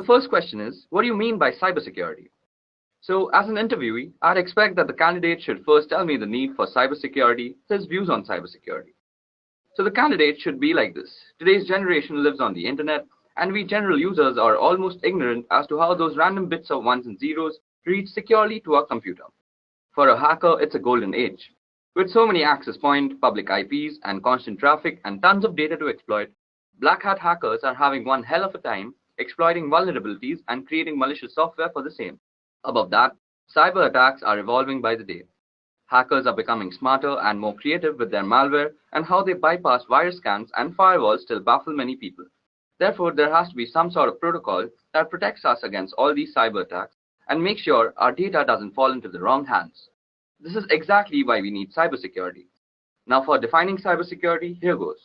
first question is, what do you mean by cybersecurity? So as an interviewee, I'd expect that the candidate should first tell me the need for cybersecurity, his views on cybersecurity. So the candidate should be like this. Today's generation lives on the internet, and we general users are almost ignorant as to how those random bits of ones and zeros reach securely to our computer. For a hacker, it's a golden age. With so many access points, public IPs, and constant traffic and tons of data to exploit, black hat hackers are having one hell of a time exploiting vulnerabilities and creating malicious software for the same. Above that, cyber attacks are evolving by the day. Hackers are becoming smarter and more creative with their malware, and how they bypass virus scans and firewalls still baffle many people. Therefore, there has to be some sort of protocol that protects us against all these cyber attacks and makes sure our data doesn't fall into the wrong hands. This is exactly why we need cybersecurity. Now for defining cybersecurity, here goes.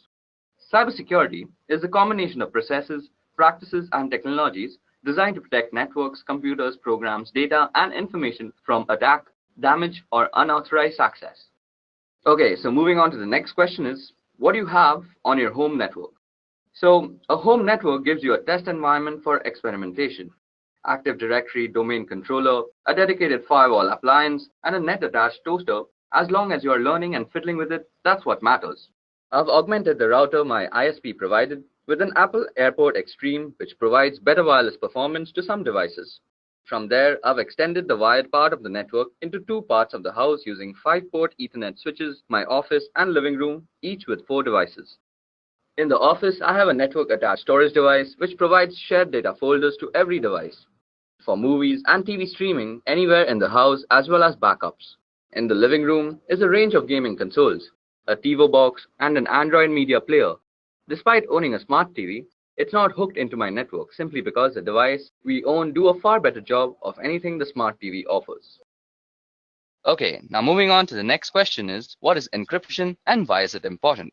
Cybersecurity is a combination of processes, practices, and technologies designed to protect networks, computers, programs, data, and information from attack, damage, or unauthorized access. Okay, so moving on to the next question is, what do you have on your home network? So a home network gives you a test environment for experimentation. Active Directory, domain controller, a dedicated firewall appliance, and a net-attached toaster. As long as you are learning and fiddling with it, that's what matters. I've augmented the router my ISP provided with an Apple AirPort Extreme, which provides better wireless performance to some devices. From there, I've extended the wired part of the network into two parts of the house using 5-port Ethernet switches, my office and living room, each with 4 devices. In the office, I have a network-attached storage device which provides shared data folders to every device for movies and TV streaming anywhere in the house as well as backups. In the living room is a range of gaming consoles, a TiVo box and an Android media player. Despite owning a smart TV, it's not hooked into my network simply because the device we own do a far better job of anything the smart TV offers. Okay, now moving on to the next question is, what is encryption and why is it important?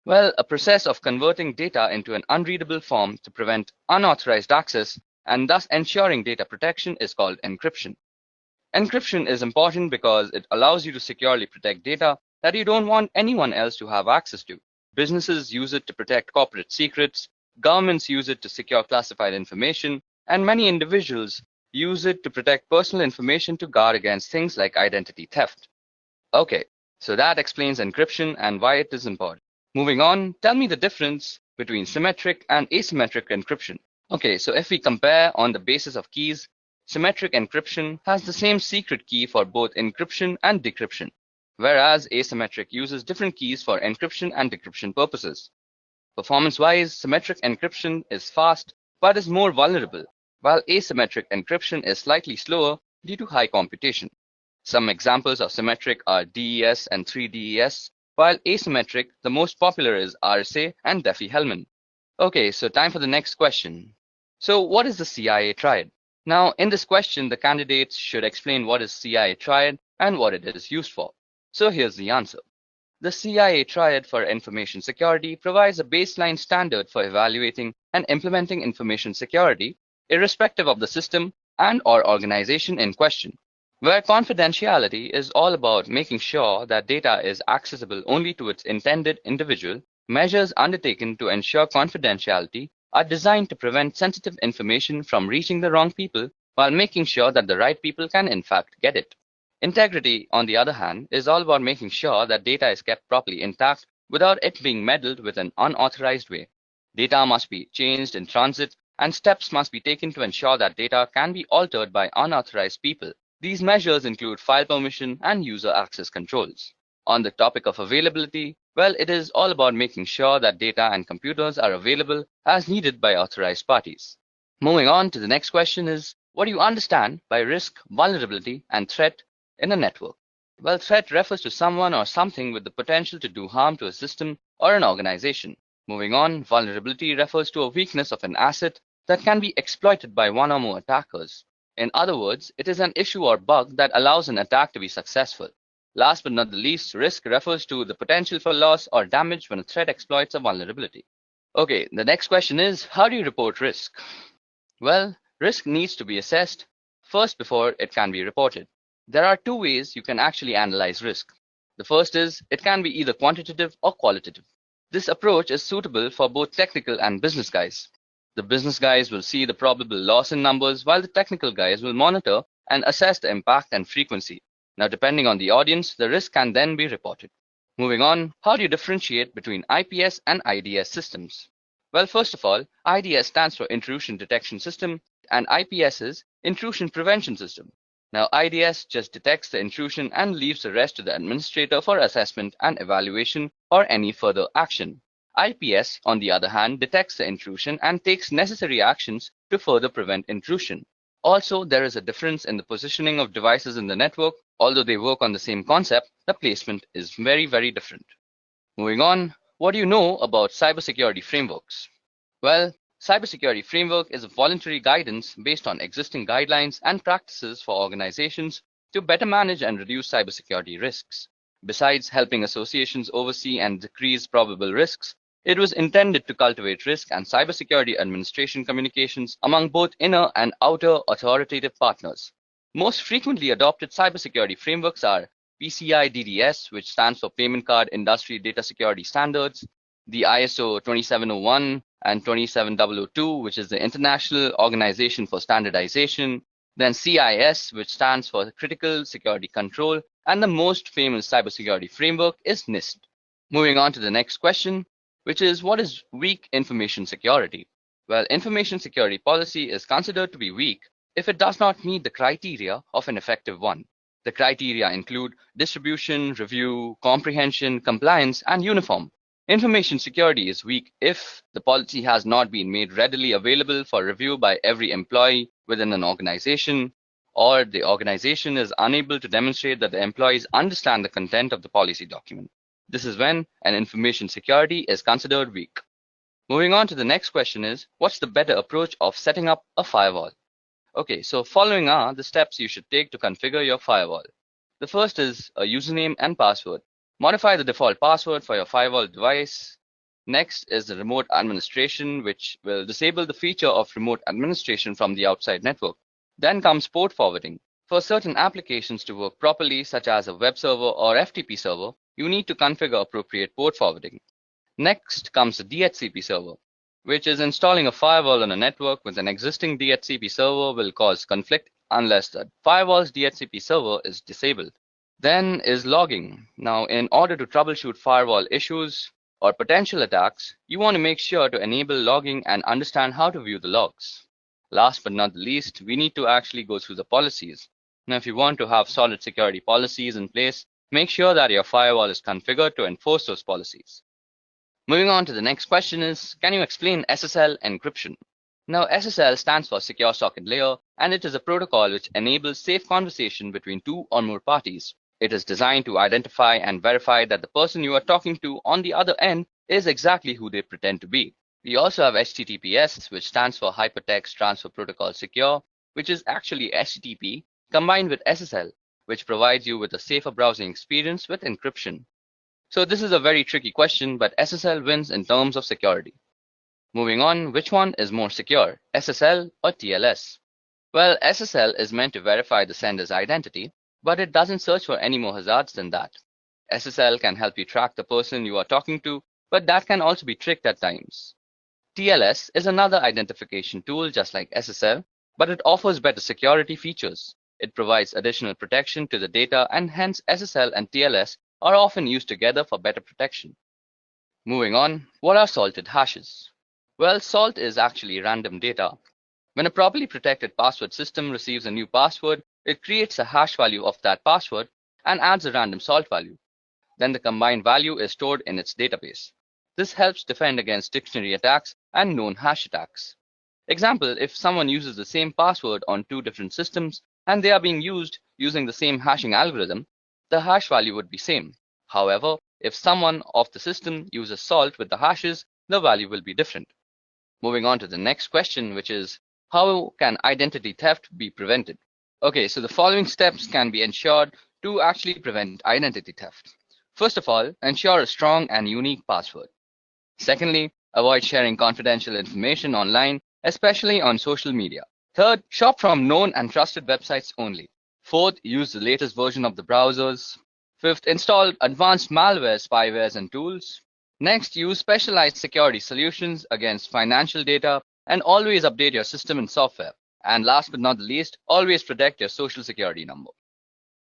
Well, a process of converting data into an unreadable form to prevent unauthorized access and thus ensuring data protection is called encryption. Encryption is important because it allows you to securely protect data that you don't want anyone else to have access to. Businesses use it to protect corporate secrets, governments use it to secure classified information, and many individuals use it to protect personal information to guard against things like identity theft. Okay, so that explains encryption and why it is important. Moving on, tell me the difference between symmetric and asymmetric encryption. Okay, so if we compare on the basis of keys, symmetric encryption has the same secret key for both encryption and decryption, whereas asymmetric uses different keys for encryption and decryption purposes. Performance-wise, symmetric encryption is fast but is more vulnerable, while asymmetric encryption is slightly slower due to high computation. Some examples of symmetric are DES and 3DES, while asymmetric, the most popular is RSA and Diffie-Hellman. Okay, so time for the next question. So what is the CIA triad? Now, in this question, the candidates should explain what is CIA triad and what it is used for. So here's the answer. The CIA triad for information security provides a baseline standard for evaluating and implementing information security, irrespective of the system and/or organization in question, where confidentiality is all about making sure that data is accessible only to its intended individual. Measures undertaken to ensure confidentiality are designed to prevent sensitive information from reaching the wrong people while making sure that the right people can in fact get it. Integrity, on the other hand, is all about making sure that data is kept properly intact without it being meddled with in an unauthorized way. Data must be changed in transit, and steps must be taken to ensure that data can be altered by unauthorized people. These measures include file permission and user access controls. On the topic of availability, well, it is all about making sure that data and computers are available as needed by authorized parties. Moving on to the next question is, what do you understand by risk, vulnerability, and threat in a network? Well, threat refers to someone or something with the potential to do harm to a system or an organization. Moving on, vulnerability refers to a weakness of an asset that can be exploited by one or more attackers. In other words, it is an issue or bug that allows an attack to be successful. Last but not the least, risk refers to the potential for loss or damage when a threat exploits a vulnerability. Okay, the next question is, how do you report risk? Well, risk needs to be assessed first before it can be reported. There are 2 ways you can actually analyze risk. The first is, it can be either quantitative or qualitative. This approach is suitable for both technical and business guys. The business guys will see the probable loss in numbers, while the technical guys will monitor and assess the impact and frequency. Now, depending on the audience, the risk can then be reported. Moving on, how do you differentiate between IPS and IDS systems? Well, first of all, IDS stands for Intrusion Detection System and IPS is Intrusion Prevention System. Now, IDS just detects the intrusion and leaves the rest to the administrator for assessment and evaluation or any further action. IPS, on the other hand, detects the intrusion and takes necessary actions to further prevent intrusion. Also, there is a difference in the positioning of devices in the network. Although they work on the same concept, the placement is very, very different. Moving on, what do you know about cybersecurity frameworks? Well, cybersecurity framework is a voluntary guidance based on existing guidelines and practices for organizations to better manage and reduce cybersecurity risks. Besides helping associations oversee and decrease probable risks, it was intended to cultivate risk and cybersecurity administration communications among both inner and outer authoritative partners. Most frequently adopted cybersecurity frameworks are PCI DSS, which stands for Payment Card Industry Data Security Standards, the ISO 27001 and 27002, which is the International Organization for Standardization, then CIS, which stands for Critical Security Control, and the most famous cybersecurity framework is NIST. Moving on to the next question, which is what is weak information security? Well, information security policy is considered to be weak if it does not meet the criteria of an effective one. The criteria include distribution, review, comprehension, compliance, and uniform. Information security is weak if the policy has not been made readily available for review by every employee within an organization, or the organization is unable to demonstrate that the employees understand the content of the policy document. This is when an information security is considered weak. Moving on to the next question is, what's the better approach of setting up a firewall? Okay, so following are the steps you should take to configure your firewall. The first is a username and password. Modify the default password for your firewall device. Next is the remote administration, which will disable the feature of remote administration from the outside network. Then comes port forwarding. For certain applications to work properly, such as a web server or FTP server, you need to configure appropriate port forwarding. Next comes the DHCP server, which is installing a firewall on a network with an existing DHCP server will cause conflict unless the firewall's DHCP server is disabled. Then is logging. Now, in order to troubleshoot firewall issues or potential attacks, you want to make sure to enable logging and understand how to view the logs. Last but not the least, we need to actually go through the policies. Now, if you want to have solid security policies in place, make sure that your firewall is configured to enforce those policies. Moving on to the next question is, can you explain SSL encryption? Now, SSL stands for Secure Socket Layer, and it is a protocol which enables safe conversation between two or more parties. It is designed to identify and verify that the person you are talking to on the other end is exactly who they pretend to be. We also have HTTPS, which stands for Hypertext Transfer Protocol Secure, which is actually HTTP combined with SSL, which provides you with a safer browsing experience with encryption. So this is a very tricky question, but SSL wins in terms of security. Moving on, which one is more secure, SSL or TLS? Well, SSL is meant to verify the sender's identity, but it doesn't search for any more hazards than that. SSL can help you track the person you are talking to, but that can also be tricked at times. TLS is another identification tool just like SSL, but it offers better security features. It provides additional protection to the data, and hence SSL and TLS are often used together for better protection. Moving on, what are salted hashes? Well, salt is actually random data. When a properly protected password system receives a new password, it creates a hash value of that password and adds a random salt value. Then the combined value is stored in its database. This helps defend against dictionary attacks and known hash attacks. Example, if someone uses the same password on two different systems and they are being used using the same hashing algorithm, the hash value would be same. However, if someone of the system uses salt with the hashes, the value will be different. Moving on to the next question, which is, how can identity theft be prevented? Okay, so the following steps can be ensured to actually prevent identity theft. First of all, ensure a strong and unique password. Secondly, avoid sharing confidential information online, especially on social media. Third, shop from known and trusted websites only. Fourth, use the latest version of the browsers. Fifth, install advanced malware, spywares, and tools. Next, use specialized security solutions against financial data, And always update your system and software. And last but not the least, always protect your social security number.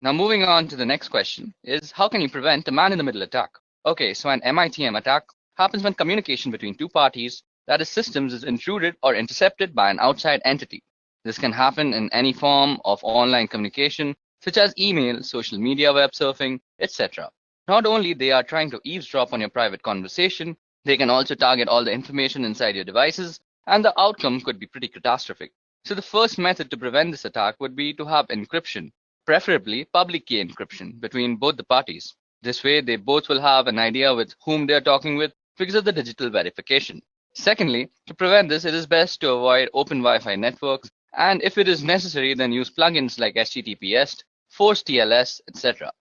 Now moving on to the next question is, how can you prevent a man-in-the-middle attack? Okay, so an MITM attack happens when communication between two parties, that is systems, is intruded or intercepted by an outside entity. This can happen in any form of online communication, such as email, social media, web surfing, etc. Not only they are trying to eavesdrop on your private conversation, they can also target all the information inside your devices, and the outcome could be pretty catastrophic. So the first method to prevent this attack would be to have encryption, preferably public key encryption between both the parties. This way, they both will have an idea with whom they are talking with because of the digital verification. Secondly, to prevent this, it is best to avoid open Wi-Fi networks, and if it is necessary, then use plugins like HTTPS, Force TLS, etc.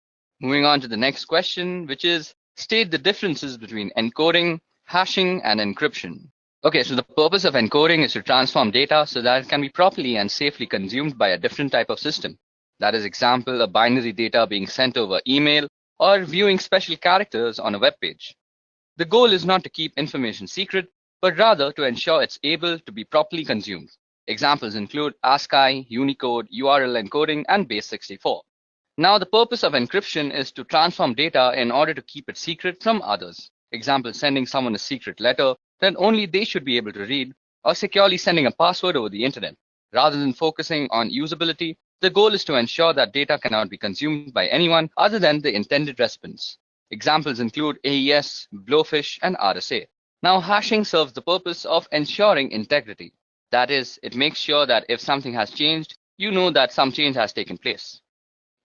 Moving on to the next question, which is, state the differences between encoding, hashing, and encryption. Okay, so the purpose of encoding is to transform data so that it can be properly and safely consumed by a different type of system. That is, example, a binary data being sent over email or viewing special characters on a web page. The goal is not to keep information secret, but rather to ensure it's able to be properly consumed. Examples include ASCII, Unicode, URL encoding, and Base64. Now, the purpose of encryption is to transform data in order to keep it secret from others. Example, sending someone a secret letter that only they should be able to read, or securely sending a password over the internet. Rather than focusing on usability, the goal is to ensure that data cannot be consumed by anyone other than the intended recipients. Examples include AES, Blowfish, and RSA. Now, hashing serves the purpose of ensuring integrity. That is, it makes sure that if something has changed, you know that some change has taken place.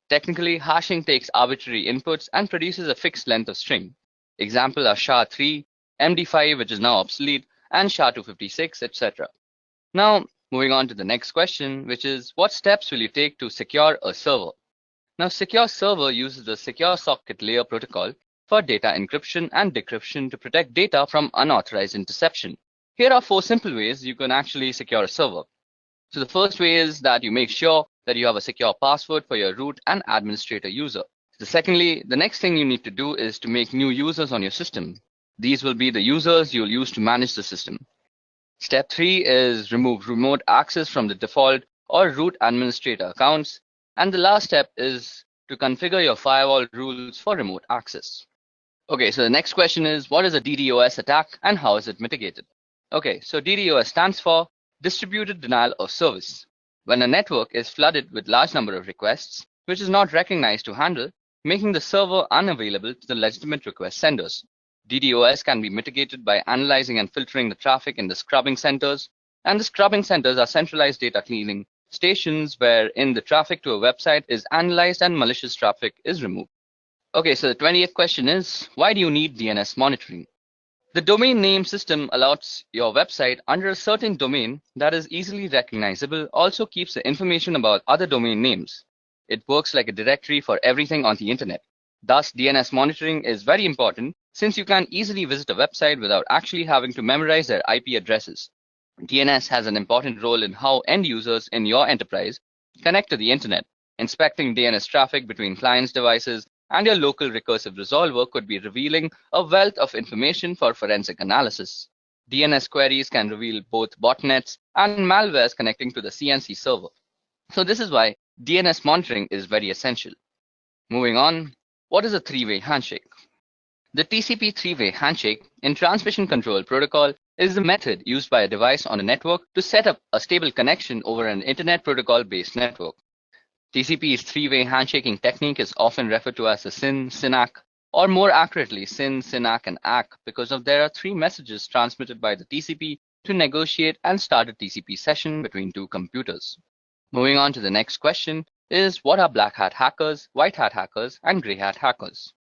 Technically, hashing takes arbitrary inputs and produces a fixed length of string. Example are SHA-3, MD5, which is now obsolete, and SHA-256, etc. Now, moving on to the next question, which is, what steps will you take to secure a server? Now, Secure Server uses the Secure Socket Layer protocol for data encryption and decryption to protect data from unauthorized interception. Here are 4 simple ways you can actually secure a server. So the first way is that you make sure that you have a secure password for your root and administrator user. Secondly, the next thing you need to do is to make new users on your system. These will be the users you'll use to manage the system. Step 3 is remove remote access from the default or root administrator accounts. And the last step is to configure your firewall rules for remote access. Okay, so the next question is, what is a DDoS attack and how is it mitigated? Okay, so DDoS stands for Distributed Denial of Service. When a network is flooded with large number of requests, which is not recognized to handle, making the server unavailable to the legitimate request senders. DDoS can be mitigated by analyzing and filtering the traffic in the scrubbing centers, and the scrubbing centers are centralized data cleaning stations wherein the traffic to a website is analyzed and malicious traffic is removed. Okay, so the 20th question is, why do you need DNS monitoring? The domain name system allows your website under a certain domain that is easily recognizable, also keeps the information about other domain names. It works like a directory for everything on the internet. Thus, DNS monitoring is very important since you can easily visit a website without actually having to memorize their IP addresses. DNS has an important role in how end users in your enterprise connect to the internet. Inspecting DNS traffic between clients' devices and your local recursive resolver could be revealing a wealth of information for forensic analysis. DNS queries can reveal both botnets and malwares connecting to the CNC server. So this is why DNS monitoring is very essential. Moving on, what is a three-way handshake? The TCP three-way handshake in transmission control protocol is the method used by a device on a network to set up a stable connection over an internet protocol-based network. TCP's three-way handshaking technique is often referred to as the SYN, SYNAC, or more accurately SYN, SYNAC, and ACK because there are 3 messages transmitted by the TCP to negotiate and start a TCP session between 2 computers. Moving on to the next question is, what are black hat hackers, white hat hackers, and gray hat hackers?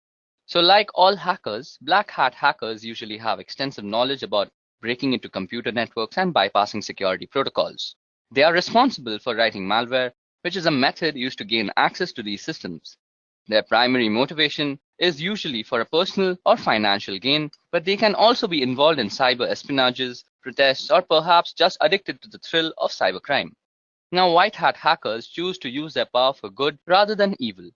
So like all hackers, black hat hackers usually have extensive knowledge about breaking into computer networks and bypassing security protocols. They are responsible for writing malware, which is a method used to gain access to these systems. Their primary motivation is usually for a personal or financial gain, but they can also be involved in cyber espionages, protests, or perhaps just addicted to the thrill of cybercrime. Now, white hat hackers choose to use their power for good rather than evil.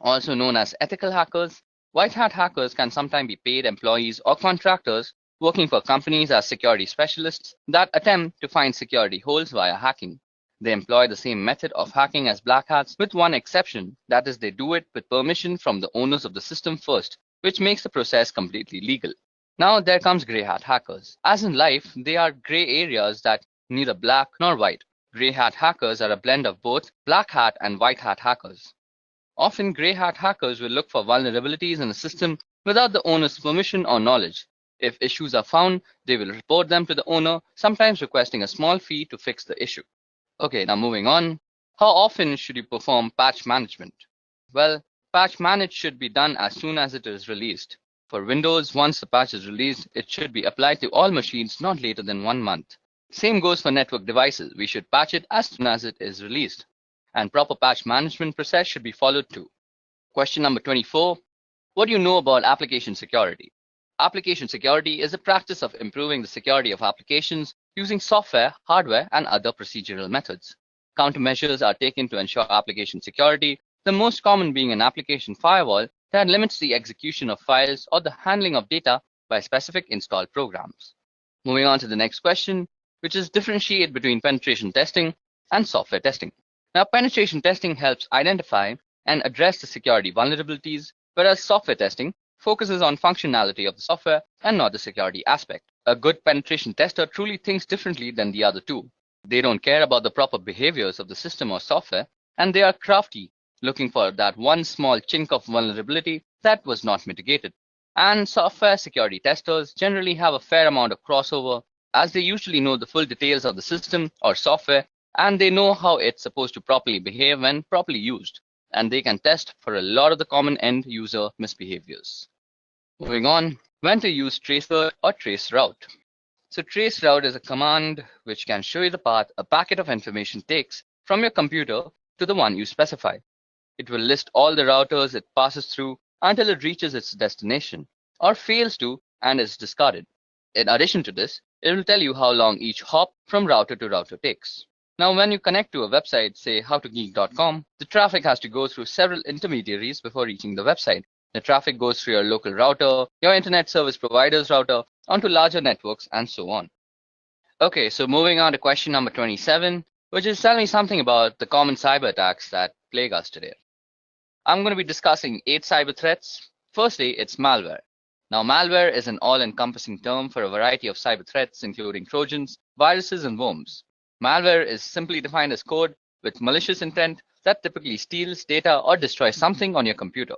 Also known as ethical hackers, white hat hackers can sometimes be paid employees or contractors working for companies as security specialists that attempt to find security holes via hacking. They employ the same method of hacking as black hats with one exception, that is they do it with permission from the owners of the system first, which makes the process completely legal. Now there comes grey hat hackers. As in life, they are grey areas that neither black nor white. Grey hat hackers are a blend of both black hat and white hat hackers. Often grey hat hackers will look for vulnerabilities in a system without the owner's permission or knowledge. If issues are found, they will report them to the owner, sometimes requesting a small fee to fix the issue. Okay, now moving on. How often should you perform patch management? Well, patch manage should be done as soon as it is released. For Windows, once the patch is released, it should be applied to all machines not later than 1 month. Same goes for network devices. We should patch it as soon as it is released. And proper patch management process should be followed too. Question number 24. What do you know about application security? Application security is the practice of improving the security of applications using software, hardware, and other procedural methods. Countermeasures are taken to ensure application security, the most common being an application firewall that limits the execution of files or the handling of data by specific installed programs. Moving on to the next question, which is differentiate between penetration testing and software testing. Now, penetration testing helps identify and address the security vulnerabilities, whereas software testing focuses on functionality of the software and not the security aspect. A good penetration tester truly thinks differently than the other two. They don't care about the proper behaviors of the system or software, and they are crafty, looking for that one small chink of vulnerability that was not mitigated. And software security testers generally have a fair amount of crossover, as they usually know the full details of the system or software, and they know how it's supposed to properly behave when properly used. And they can test for a lot of the common end user misbehaviors. Moving on, when to use traceroute or traceroute. So traceroute is a command which can show you the path a packet of information takes from your computer to the one you specify. It will list all the routers it passes through until it reaches its destination, or fails to and is discarded. In addition to this, it will tell you how long each hop from router to router takes. Now, when you connect to a website, say howtogeek.com, the traffic has to go through several intermediaries before reaching the website. The traffic goes through your local router, your internet service provider's router, onto larger networks, and so on. Okay, so moving on to question number 27, which is tell me something about the common cyber attacks that plague us today. I'm going to be discussing 8 cyber threats. Firstly, it's malware. Now, malware is an all-encompassing term for a variety of cyber threats, including Trojans, viruses, and worms. Malware is simply defined as code with malicious intent that typically steals data or destroys something on your computer.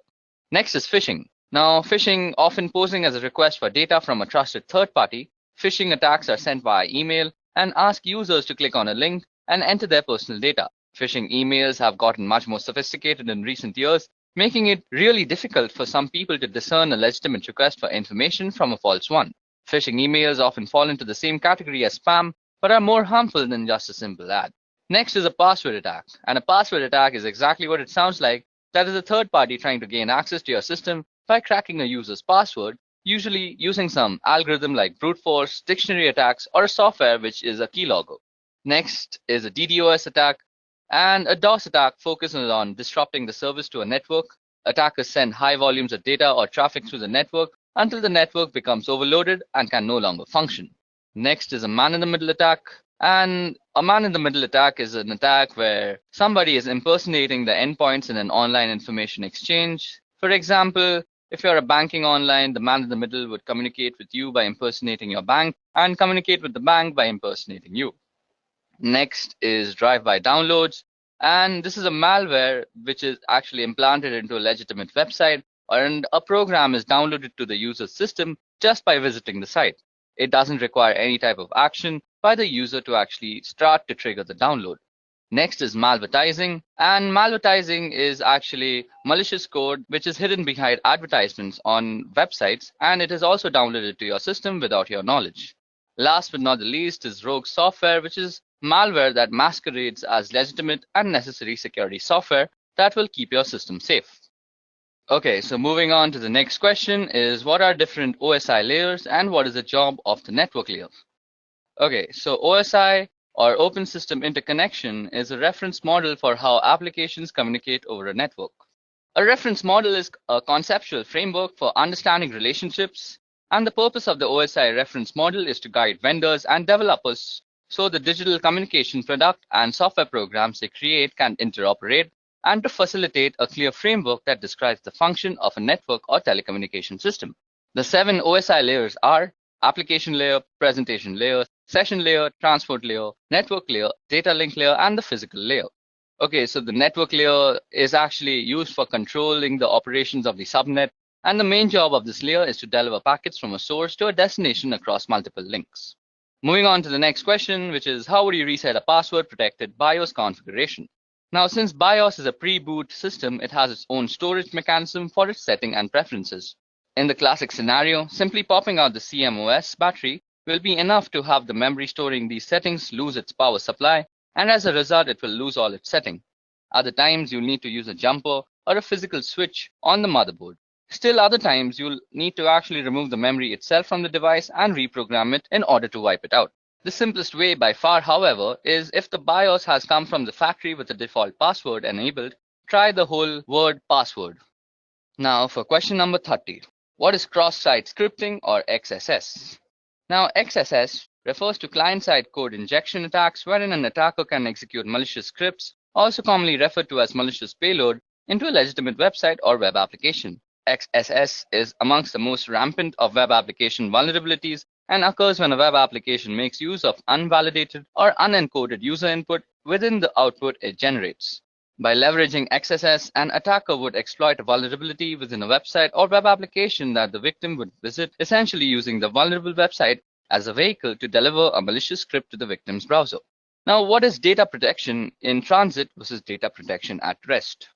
Next is phishing. Now, phishing, often posing as a request for data from a trusted third party, phishing attacks are sent via email and ask users to click on a link and enter their personal data. Phishing emails have gotten much more sophisticated in recent years, making it really difficult for some people to discern a legitimate request for information from a false one. Phishing emails often fall into the same category as spam, but are more harmful than just a simple ad. Next is a password attack, and a password attack is exactly what it sounds like. That is a third party trying to gain access to your system by cracking a user's password, usually using some algorithm like brute force, dictionary attacks, or a software which is a keylogger. Next is a DDoS attack, and a DOS attack focuses on disrupting the service to a network. Attackers send high volumes of data or traffic through the network until the network becomes overloaded and can no longer function. Next is a man-in-the-middle attack, and a man-in-the-middle attack is an attack where somebody is impersonating the endpoints in an online information exchange. For example, if you're a banking online, the man-in-the-middle would communicate with you by impersonating your bank and communicate with the bank by impersonating you. Next is drive-by downloads, and this is a malware which is actually implanted into a legitimate website, and a program is downloaded to the user's system just by visiting the site. It doesn't require any type of action by the user to actually start to trigger the download. Next is malvertising, and malvertising is actually malicious code which is hidden behind advertisements on websites, and it is also downloaded to your system without your knowledge. Last but not the least is rogue software, which is malware that masquerades as legitimate and necessary security software that will keep your system safe. Okay, so moving on to the next question is what are different OSI layers and what is the job of the network layer? Okay, so OSI or Open System Interconnection is a reference model for how applications communicate over a network. A reference model is a conceptual framework for understanding relationships And the purpose of the OSI reference model is to guide vendors and developers so the digital communication product and software programs they create can interoperate, and to facilitate a clear framework that describes the function of a network or telecommunication system. The 7 OSI layers are application layer, presentation layer, session layer, transport layer, network layer, data link layer, and the physical layer. Okay, so the network layer is actually used for controlling the operations of the subnet, and the main job of this layer is to deliver packets from a source to a destination across multiple links. Moving on to the next question, which is how would you reset a password-protected BIOS configuration? Now, since BIOS is a pre-boot system, it has its own storage mechanism for its setting and preferences. In the classic scenario, simply popping out the CMOS battery will be enough to have the memory storing these settings lose its power supply, and as a result, it will lose all its setting. Other times, you'll need to use a jumper or a physical switch on the motherboard. Still other times, you'll need to actually remove the memory itself from the device and reprogram it in order to wipe it out. The simplest way by far, however, is if the BIOS has come from the factory with the default password enabled, try the whole word password. Now for question number 30. What is cross-site scripting or XSS? Now XSS refers to client-side code injection attacks wherein an attacker can execute malicious scripts, also commonly referred to as malicious payload, into a legitimate website or web application. XSS is amongst the most rampant of web application vulnerabilities and occurs when a web application makes use of unvalidated or unencoded user input within the output it generates. By leveraging XSS, an attacker would exploit a vulnerability within a website or web application that the victim would visit, essentially using the vulnerable website as a vehicle to deliver a malicious script to the victim's browser. Now, what is data protection in transit versus data protection at rest?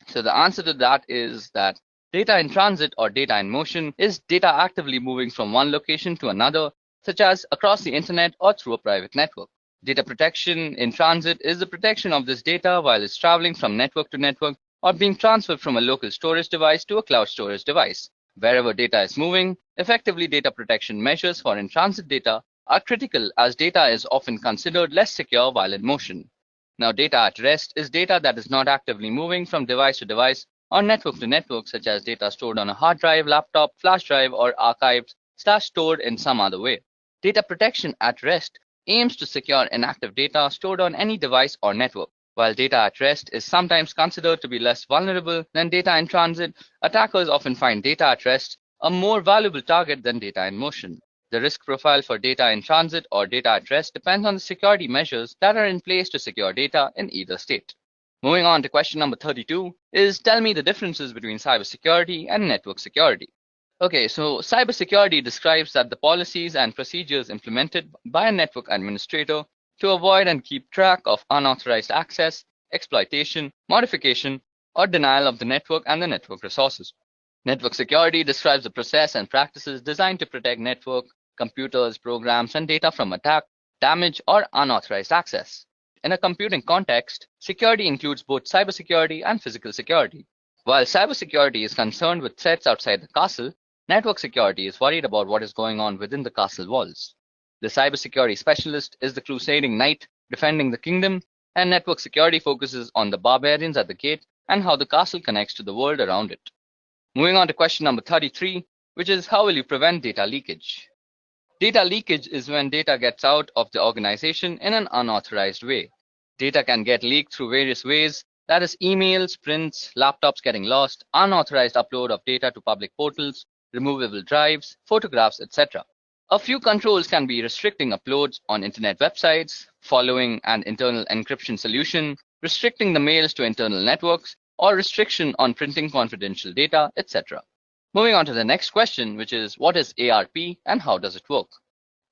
So the answer to that is that data in transit or data in motion is data actively moving from one location to another, such as across the internet or through a private network. Data protection in transit is the protection of this data while it's traveling from network to network or being transferred from a local storage device to a cloud storage device. Wherever data is moving, effectively data protection measures for in-transit data are critical as data is often considered less secure while in motion. Now, data at rest is data that is not actively moving from device to device or network to network, such as data stored on a hard drive, laptop, flash drive, or archived/stored in some other way. Data protection at rest aims to secure inactive data stored on any device or network. While data at rest is sometimes considered to be less vulnerable than data in transit, attackers often find data at rest a more valuable target than data in motion. The risk profile for data in transit or data at rest depends on the security measures that are in place to secure data in either state. Moving on to question number 32 is tell me the differences between cybersecurity and network security. Okay, so cybersecurity describes that the policies and procedures implemented by a network administrator to avoid and keep track of unauthorized access, exploitation, modification, or denial of the network and the network resources. Network security describes the process and practices designed to protect network, computers, programs, and data from attack, damage, or unauthorized access. In a computing context, security includes both cybersecurity and physical security. While cybersecurity is concerned with threats outside the castle, network security is worried about what is going on within the castle walls. The cybersecurity specialist is the crusading knight defending the kingdom, and network security focuses on the barbarians at the gate and how the castle connects to the world around it. Moving on to question number 33, which is how will you prevent data leakage? Data leakage is when data gets out of the organization in an unauthorized way. Data can get leaked through various ways, that is emails, prints, laptops getting lost, unauthorized upload of data to public portals, removable drives, photographs, etc. A few controls can be restricting uploads on internet websites, following an internal encryption solution, restricting the mails to internal networks, or restriction on printing confidential data, etc. Moving on to the next question, which is what is ARP and how does it work?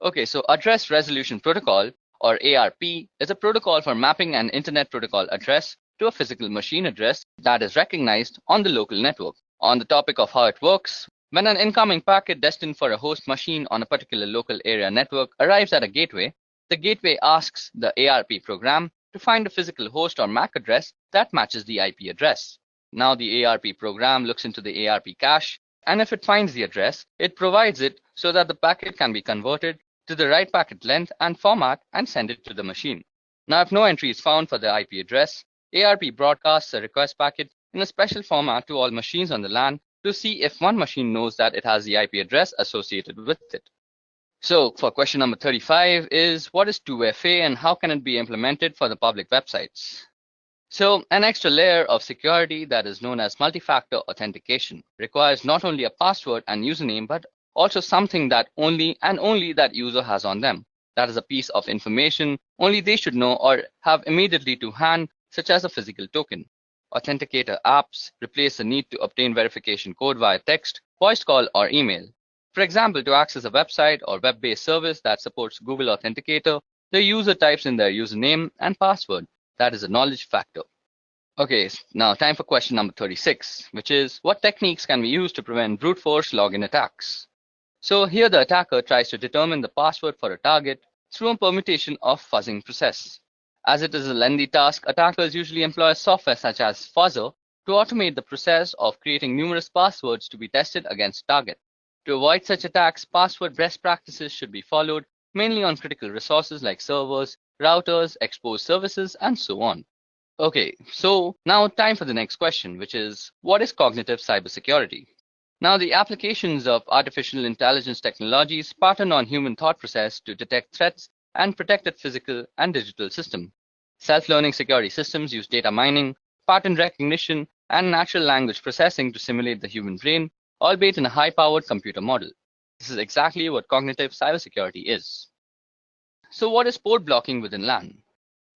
Okay, so Address Resolution Protocol, or ARP, is a protocol for mapping an internet protocol address to a physical machine address that is recognized on the local network. On the topic of how it works, when an incoming packet destined for a host machine on a particular local area network arrives at a gateway, the gateway asks the ARP program to find a physical host or MAC address that matches the IP address. Now the ARP program looks into the ARP cache, and if it finds the address, it provides it so that the packet can be converted to the right packet length and format and send it to the machine. Now if no entry is found for the IP address, ARP broadcasts a request packet in a special format to all machines on the LAN to see if one machine knows that it has the IP address associated with it. So for question number 35 is, what is 2FA and how can it be implemented for the public websites? So an extra layer of security that is known as multi-factor authentication requires not only a password and username, but also something that only that user has on them. That is a piece of information only they should know or have immediately to hand, such as a physical token. Authenticator apps replace the need to obtain verification code via text, voice call, or email. For example, to access a website or web-based service that supports Google Authenticator, the user types in their username and password. That is a knowledge factor. Okay, now time for question number 36, which is, what techniques can we use to prevent brute force login attacks? So here the attacker tries to determine the password for a target through a permutation of fuzzing process. As it is a lengthy task, attackers usually employ software such as Fuzzer to automate the process of creating numerous passwords to be tested against target. To avoid such attacks, password best practices should be followed, mainly on critical resources like servers, routers, exposed services, and so on. Okay, so now time for the next question, which is, what is cognitive cybersecurity? Now, the applications of artificial intelligence technologies pattern on human thought process to detect threats and protect its physical and digital system. Self-learning security systems use data mining, pattern recognition, and natural language processing to simulate the human brain, albeit in a high-powered computer model. This is exactly what cognitive cybersecurity is. So what is port blocking within LAN?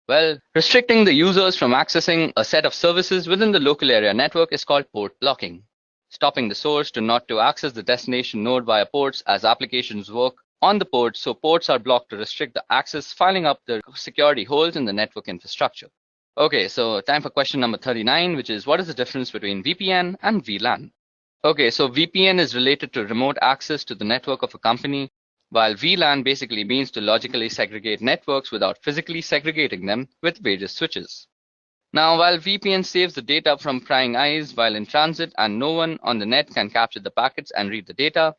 Well, restricting the users from accessing a set of services within the local area network is called port blocking. Stopping the source not to access the destination node via ports as applications work on the port, so ports are blocked to restrict the access, filling up the security holes in the network infrastructure. Okay, so time for question number 39, which is, what is the difference between VPN and VLAN? Okay, so VPN is related to remote access to the network of a company, while VLAN basically means to logically segregate networks without physically segregating them with various switches. Now, while VPN saves the data from prying eyes while in transit and no one on the net can capture the packets and read the data,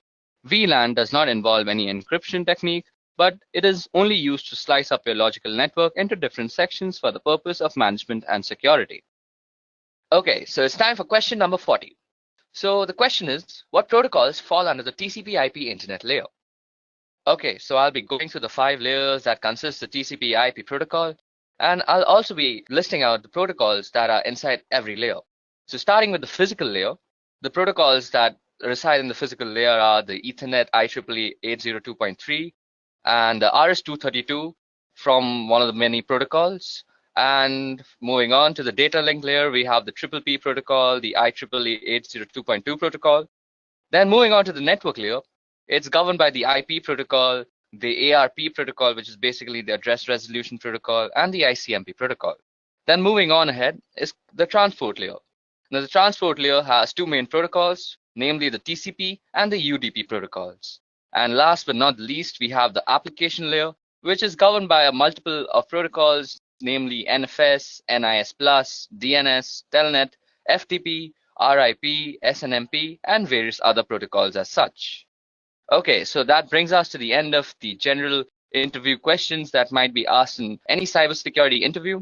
VLAN does not involve any encryption technique, but it is only used to slice up your logical network into different sections for the purpose of management and security. Okay, so it's time for question number 40. So the question is, what protocols fall under the TCP/IP internet layer? Okay, so I'll be going through the 5 layers that consist the TCP/IP protocol, and I'll also be listing out the protocols that are inside every layer. So starting with the physical layer, the protocols that reside in the physical layer are the Ethernet IEEE 802.3 and the RS-232 from one of the many protocols. And moving on to the data link layer, we have the PPP protocol, the IEEE 802.2 protocol. Then moving on to the network layer, it's governed by the IP protocol, the ARP protocol, which is basically the address resolution protocol, and the ICMP protocol. Then moving on ahead is the transport layer. Now the transport layer has 2 main protocols, namely the TCP and the UDP protocols. And last but not least, we have the application layer, which is governed by a multiple of protocols, namely NFS, NIS+, DNS, Telnet, FTP, RIP, SNMP, and various other protocols as such. Okay, so that brings us to the end of the general interview questions that might be asked in any cybersecurity interview.